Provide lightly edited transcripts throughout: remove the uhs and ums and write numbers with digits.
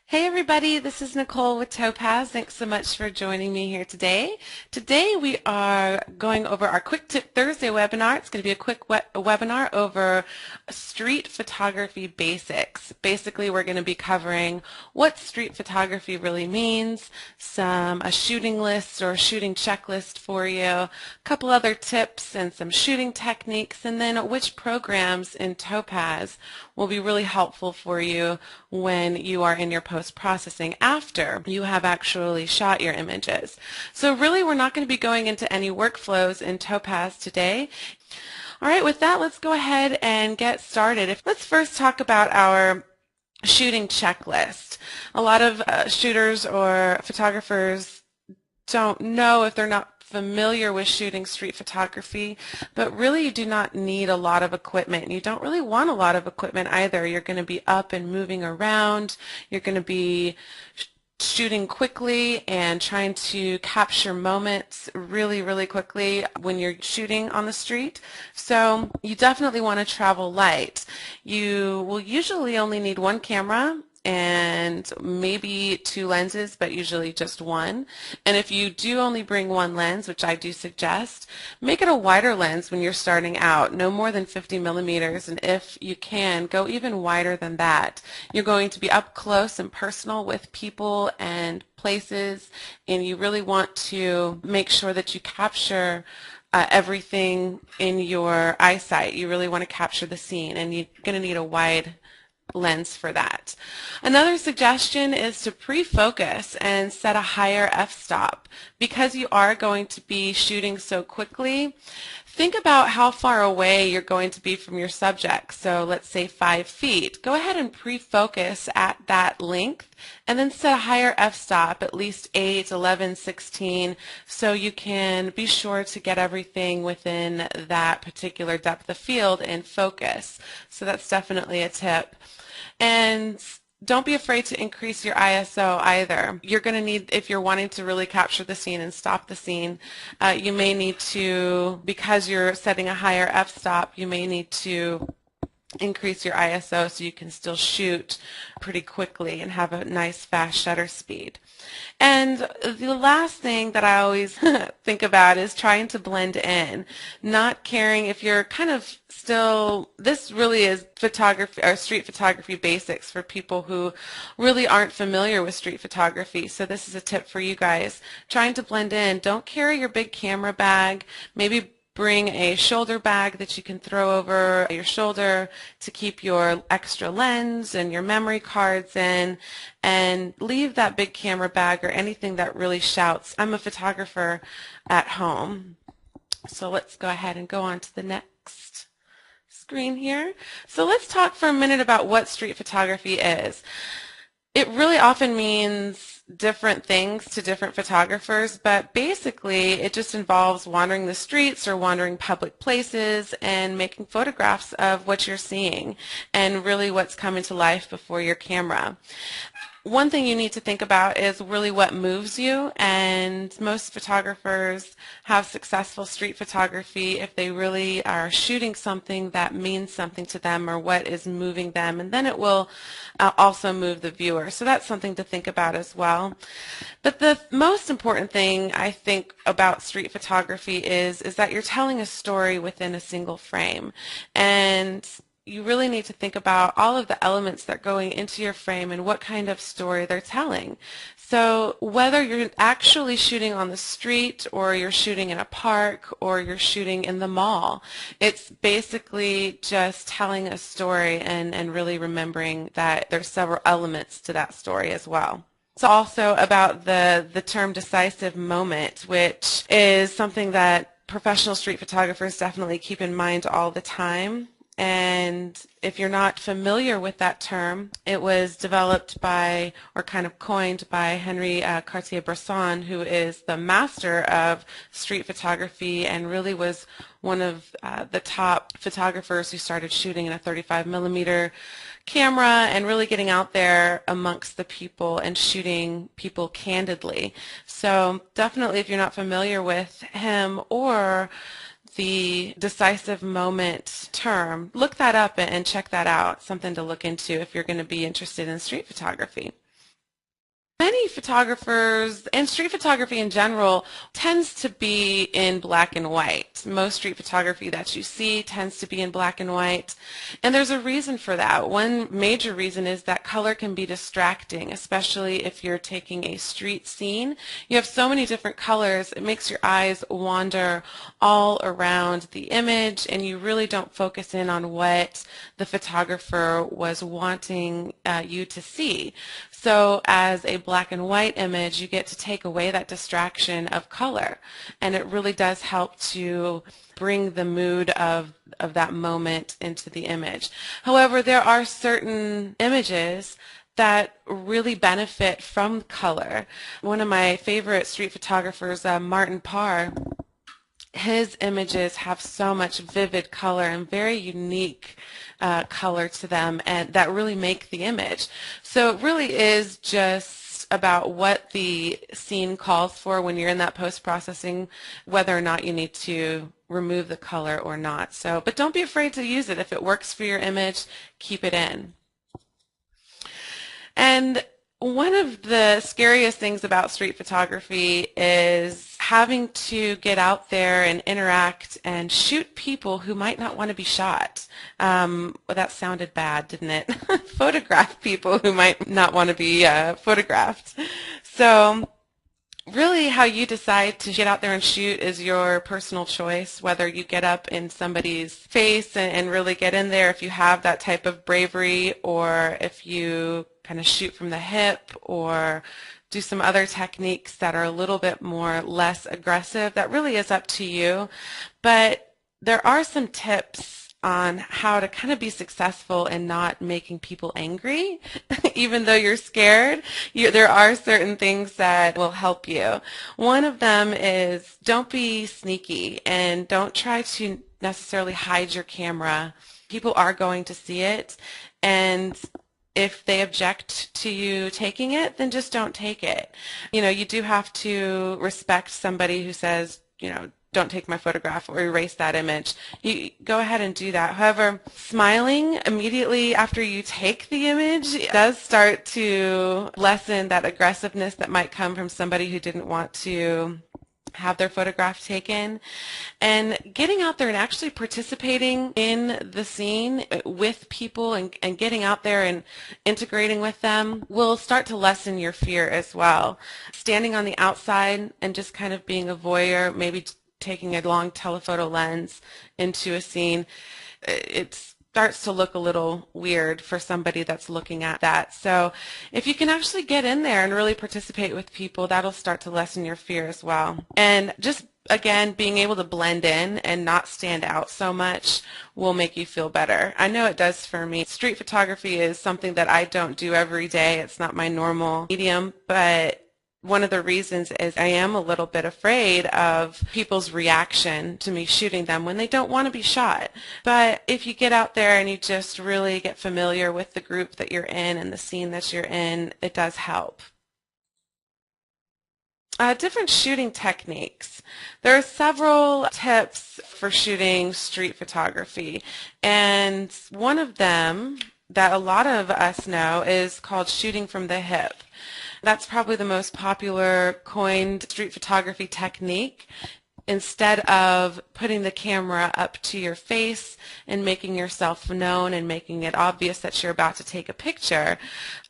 Hey everybody, this is Nicole with Topaz. Thanks so much for joining me here today. Today we are going over our Quick Tip Thursday webinar. It's going to be a quick webinar over street photography basics. Basically, we're going to be covering what street photography really means, a shooting list or shooting checklist for you, a couple other tips and some shooting techniques, and then which programs in Topaz will be really helpful for you when you are in your post-processing after you have actually shot your images. So really we're not going to be going into any workflows in Topaz today. All right, with that, let's go ahead and get started. Let's first talk about our shooting checklist. A lot of shooters or photographers don't know, if they're not familiar with shooting street photography, but really you do not need a lot of equipment. You don't really want a lot of equipment either. You're going to be up and moving around. You're going to be shooting quickly and trying to capture moments really quickly when you're shooting on the street. So you definitely want to travel light. You will usually only need one camera and maybe two lenses, but usually just one. And if you do only bring one lens, which I do suggest, make it a wider lens when you're starting out, no more than 50 millimeters, and if you can, go even wider than that. You're going to be up close and personal with people and places, and you really want to make sure that you capture everything in your eyesight. You really want to capture the scene, and you're going to need a wide lens for that. Another suggestion is to pre-focus and set a higher f-stop. Because you are going to be shooting so quickly, think about how far away you're going to be from your subject. So let's say 5 feet. Go ahead and pre-focus at that length and then set a higher f-stop, at least 8, 11, 16, so you can be sure to get everything within that particular depth of field and focus. So that's definitely a tip. And don't be afraid to increase your ISO either. You're going to need, if you're wanting to really capture the scene and stop the scene, you may need to, because you're setting a higher f-stop, you may need to increase your ISO so you can still shoot pretty quickly and have a nice fast shutter speed. And the last thing that I always think about is trying to blend in, not caring if you're kind of still, this really is photography or street photography basics for people who really aren't familiar with street photography. So this is a tip for you guys. Trying to blend in. Don't carry your big camera bag. Maybe bring a shoulder bag that you can throw over your shoulder to keep your extra lens and your memory cards in, and leave that big camera bag or anything that really shouts, "I'm a photographer," at home. So let's go ahead and go on to the next screen here. So let's talk for a minute about what street photography is. It really often means different things to different photographers, but basically it just involves wandering the streets or wandering public places and making photographs of what you're seeing and really what's coming to life before your camera. One thing you need to think about is really what moves you, and most photographers have successful street photography if they really are shooting something that means something to them or what is moving them, and then it will also move the viewer. So that's something to think about as well. But the most important thing I think about street photography is that you're telling a story within a single frame, and you really need to think about all of the elements that are going into your frame and what kind of story they're telling. So whether you're actually shooting on the street or you're shooting in a park or you're shooting in the mall, it's basically just telling a story and really remembering that there's several elements to that story as well. It's also about the term decisive moment, which is something that professional street photographers definitely keep in mind all the time. And if you're not familiar with that term, it was developed by, or kind of coined by, Henri Cartier-Bresson, who is the master of street photography and really was one of the top photographers who started shooting in a 35 millimeter camera and really getting out there amongst the people and shooting people candidly. So definitely, if you're not familiar with him or the decisive moment term, look that up and check that out. Something to look into if you're going to be interested in street photography. many photographers, and street photography in general, tends to be in black and white. Most street photography that you see tends to be in black and white, and there's a reason for that. One major reason is that color can be distracting, especially if you're taking a street scene. You have so many different colors, it makes your eyes wander all around the image, and you really don't focus in on what the photographer was wanting you to see. So as a black and white image, you get to take away that distraction of color, and it really does help to bring the mood of that moment into the image. However, there are certain images that really benefit from color. One of my favorite street photographers, Martin Parr, his images have so much vivid color and very unique color to them, and that really make the image. So it really is just about what the scene calls for when you're in that post-processing, whether or not you need to remove the color or not. So, but don't be afraid to use it. If it works for your image, keep it in. And one of the scariest things about street photography is having to get out there and interact and shoot people who might not want to be shot. Well, that sounded bad, didn't it? Photograph people who might not want to be photographed. So really how you decide to get out there and shoot is your personal choice, whether you get up in somebody's face and really get in there if you have that type of bravery, or if you kind of shoot from the hip or do some other techniques that are a little bit more less aggressive. That really is up to you. But there are some tips on how to kind of be successful in not making people angry. Even though you're scared, there are certain things that will help you. One of them is don't be sneaky and don't try to necessarily hide your camera. People are going to see it, and if they object to you taking it, then just don't take it. You know, you do have to respect somebody who says, you know, don't take my photograph or erase that image. You go ahead and do that. However, smiling immediately after you take the image does start to lessen that aggressiveness that might come from somebody who didn't want to have their photograph taken. And getting out there and actually participating in the scene with people and getting out there and integrating with them will start to lessen your fear as well. Standing on the outside and just kind of being a voyeur, maybe taking a long telephoto lens into a scene, it starts to look a little weird for somebody that's looking at that. So if you can actually get in there and really participate with people, that'll start to lessen your fear as well. And just again, being able to blend in and not stand out so much will make you feel better. I know it does for me. Street photography is something that I don't do every day. It's not my normal medium, but one of the reasons is I am a little bit afraid of people's reaction to me shooting them when they don't want to be shot. But if you get out there and you just really get familiar with the group that you're in and the scene that you're in, it does help. Different shooting techniques. There are several tips for shooting street photography, and one of them that a lot of us know is called shooting from the hip. That's probably the most popular coined street photography technique. Instead of putting the camera up to your face and making yourself known and making it obvious that you're about to take a picture,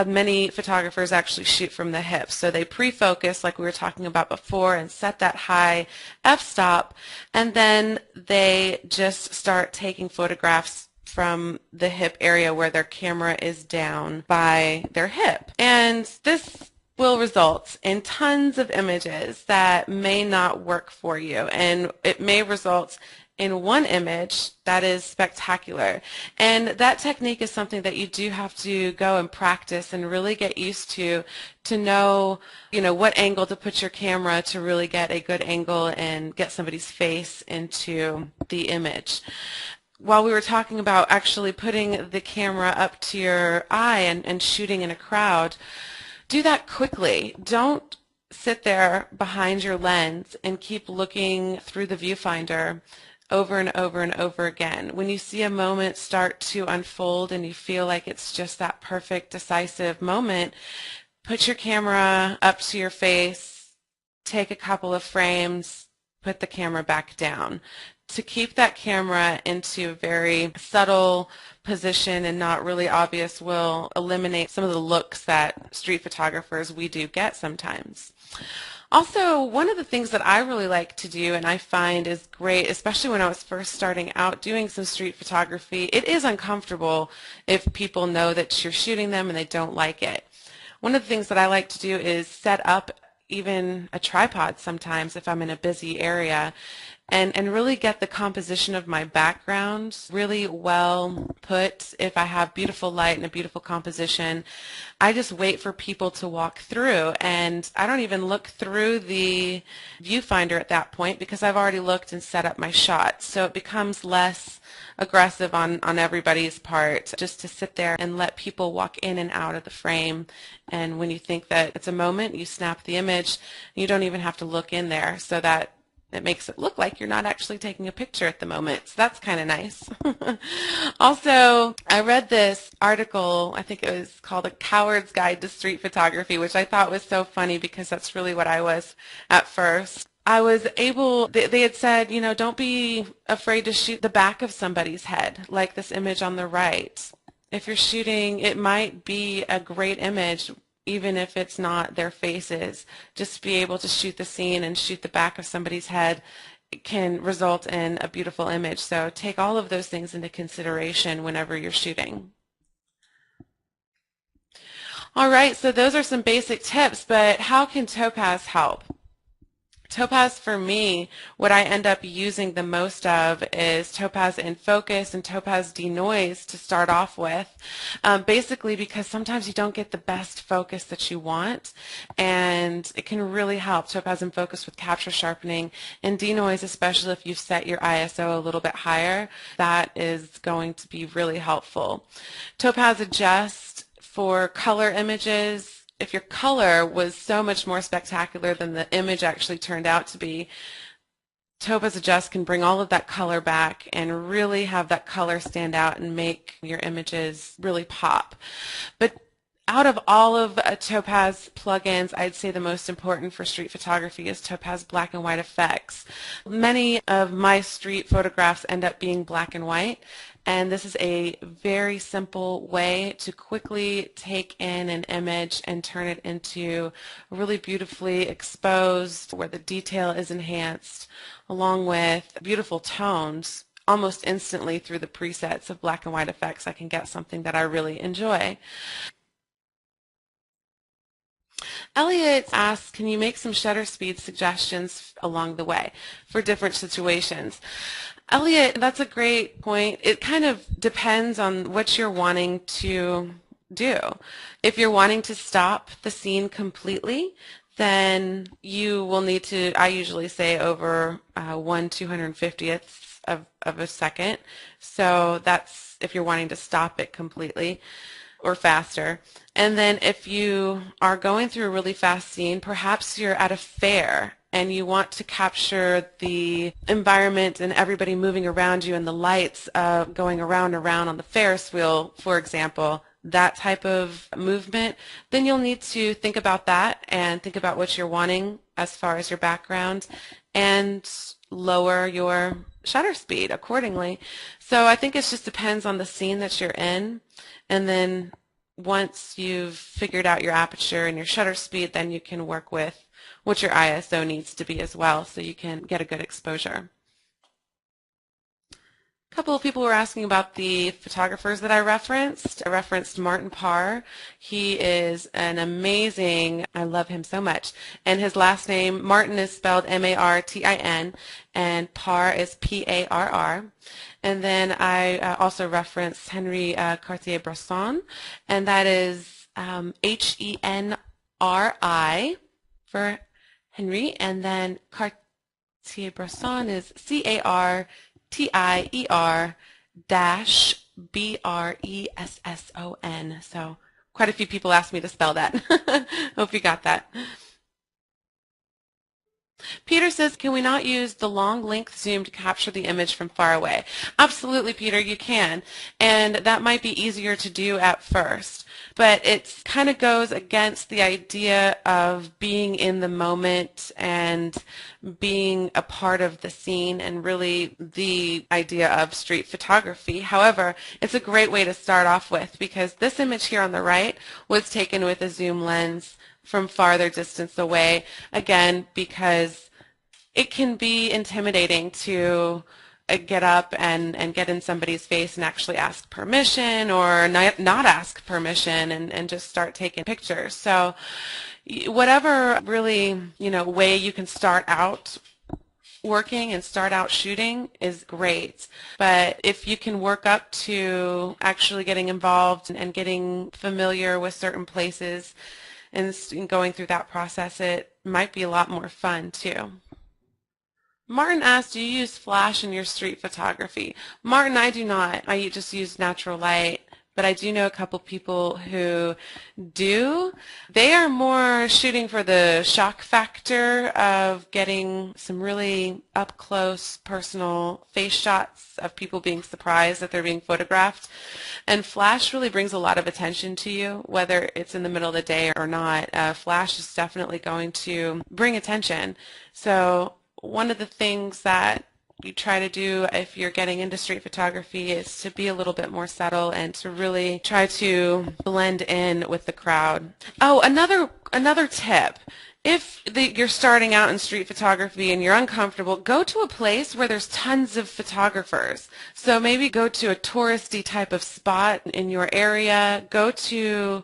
many photographers actually shoot from the hip. So they pre-focus, like we were talking about before, and set that high f-stop, and then they just start taking photographs from the hip area where their camera is down by their hip. And this will result in tons of images that may not work for you, and it may result in one image that is spectacular. And that technique is something that you do have to go and practice and really get used to know, what angle to put your camera to really get a good angle and get somebody's face into the image. While we were talking about actually putting the camera up to your eye and shooting in a crowd, do that quickly. Don't sit there behind your lens and keep looking through the viewfinder over and over and over again. When you see a moment start to unfold and you feel like it's just that perfect, decisive moment, put your camera up to your face, take a couple of frames, put the camera back down. To keep that camera into a very subtle position and not really obvious will eliminate some of the looks that street photographers we do get sometimes. Also, one of the things that I really like to do and I find is great, especially when I was first starting out doing some street photography, it is uncomfortable if people know that you're shooting them and they don't like it. One of the things that I like to do is set up even a tripod sometimes if I'm in a busy area and really get the composition of my background really well put. If I have beautiful light and a beautiful composition, I just wait for people to walk through, and I don't even look through the viewfinder at that point because I've already looked and set up my shot. So it becomes less aggressive on everybody's part just to sit there and let people walk in and out of the frame. And when you think that it's a moment, you snap the image. You don't even have to look in there, so that it makes it look like you're not actually taking a picture at the moment. So that's kind of nice. Also, I read this article, I think it was called A Coward's Guide to Street Photography, which I thought was so funny because that's really what I was at first. I was able, they had said, you know, don't be afraid to shoot the back of somebody's head, like this image on the right. If you're shooting, it might be a great image even if it's not their faces. Just be able to shoot the scene and shoot the back of somebody's head can result in a beautiful image. So take all of those things into consideration whenever you're shooting. All right, so those are some basic tips, but how can Topaz help? Topaz, for me, what I end up using the most of is Topaz In Focus and Topaz Denoise to start off with, basically because sometimes you don't get the best focus that you want, and it can really help. Topaz In Focus with capture sharpening, and Denoise, especially if you've set your ISO a little bit higher, that is going to be really helpful. Topaz Adjust for color images. If your color was so much more spectacular than the image actually turned out to be, Topaz Adjust can bring all of that color back and really have that color stand out and make your images really pop. But out of all of Topaz plugins, I'd say the most important for street photography is Topaz Black and White Effects. Many of my street photographs end up being black and white, and this is a very simple way to quickly take in an image and turn it into really beautifully exposed, where the detail is enhanced, along with beautiful tones. Almost instantly through the presets of Black and White Effects, I can get something that I really enjoy. Elliot asks, can you make some shutter speed suggestions along the way for different situations? Elliot, that's a great point. It kind of depends on what you're wanting to do. If you're wanting to stop the scene completely, then you will need to, I usually say over 1/250th of a second. So that's if you're wanting to stop it completely or faster. And then if you are going through a really fast scene, perhaps you're at a fair and you want to capture the environment and everybody moving around you and the lights going around and around on the Ferris wheel, for example, that type of movement, then you'll need to think about that and think about what you're wanting as far as your background and lower your shutter speed accordingly. So I think it just depends on the scene that you're in, and then once you've figured out your aperture and your shutter speed, then you can work with what your ISO needs to be as well so you can get a good exposure. A couple of people were asking about the photographers that I referenced. I referenced Martin Parr. He is an amazing, I love him so much. And his last name, Martin, is spelled M-A-R-T-I-N, and Parr is P-A-R-R. And then I also referenced Henri Cartier-Bresson, and that is H-E-N-R-I for Henri, and then Cartier-Bresson is C-A-R-T-I-E-R-B-R-E-S-S-O-N. So quite a few people asked me to spell that. Hope you got that. Peter says, can we not use the long length zoom to capture the image from far away? Absolutely, Peter, you can. And that might be easier to do at first. but it kind of goes against the idea of being in the moment and being a part of the scene and really the idea of street photography. However, it's a great way to start off with because this image here on the right was taken with a zoom lens from farther distance away, again, because it can be intimidating to get up and get in somebody's face and actually ask permission or not ask permission and just start taking pictures. So whatever really, way you can start out working and start out shooting is great. But if you can work up to actually getting involved and getting familiar with certain places and going through that process, it might be a lot more fun too. Martin asked, do you use flash in your street photography? Martin, I do not. I just use natural light, but I do know a couple people who do. They are more shooting for the shock factor of getting some really up-close personal face shots of people being surprised that they're being photographed. And flash really brings a lot of attention to you, whether it's in the middle of the day or not. Flash is definitely going to bring attention. So one of the things that you try to do if you're getting into street photography is to be a little bit more subtle and to really try to blend in with the crowd. Oh, another tip. If you're starting out in street photography and you're uncomfortable, go to a place where there's tons of photographers. So maybe go to a touristy type of spot in your area. Go to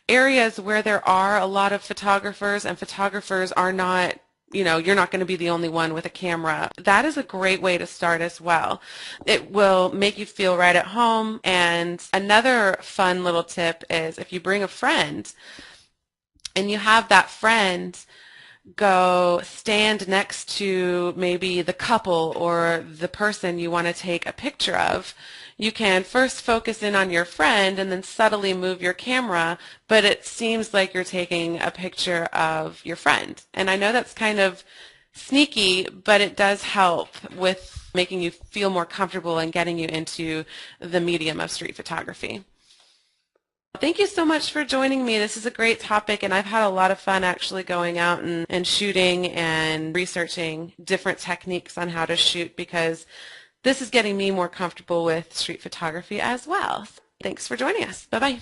areas where there are a lot of photographers and photographers are not, you're not going to be the only one with a camera. That is a great way to start as well. It will make you feel right at home. And another fun little tip is if you bring a friend and you have that friend go stand next to maybe the couple or the person you want to take a picture of, you can first focus in on your friend and then subtly move your camera, but it seems like you're taking a picture of your friend. And I know that's kind of sneaky, but it does help with making you feel more comfortable and getting you into the medium of street photography. Thank you so much for joining me. This is a great topic, and I've had a lot of fun actually going out and shooting and researching different techniques on how to shoot because this is getting me more comfortable with street photography as well. Thanks for joining us. Bye-bye.